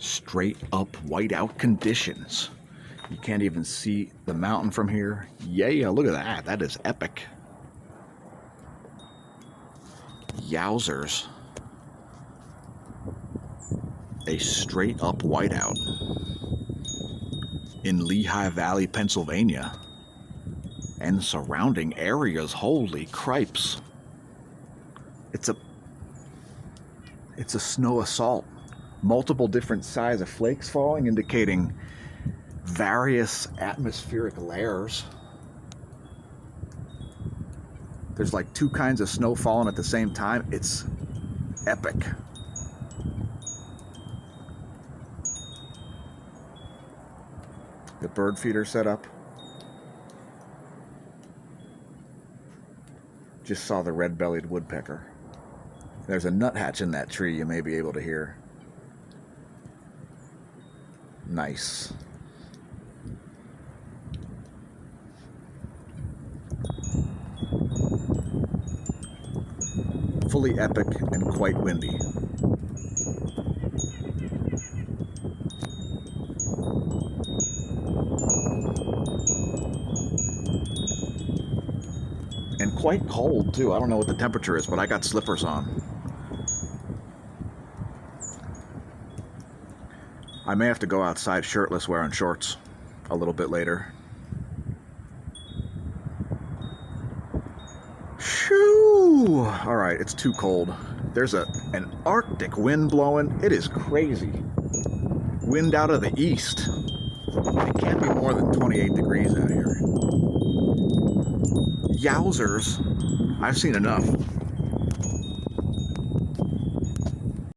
Straight up whiteout conditions. You can't even see the mountain from here. Yeah, look at that. That is epic. Yowzers. A straight up whiteout in Lehigh Valley, Pennsylvania, and surrounding areas. Holy cripes. It's a snow assault. Multiple different size of flakes falling, indicating various atmospheric layers. There's like two kinds of snow falling at the same time. It's epic. The bird feeder set up. Just saw the red-bellied woodpecker. There's a nuthatch in that tree you may be able to hear. Nice. Fully epic and quite windy. And quite cold too. I don't know what the temperature is, but I got slippers on. I may have to go outside shirtless wearing shorts a little bit later. Shoo! All right, it's too cold. There's an Arctic wind blowing. It is crazy. Wind out of the east. It can't be more than 28 degrees out here. Yowzers. I've seen enough.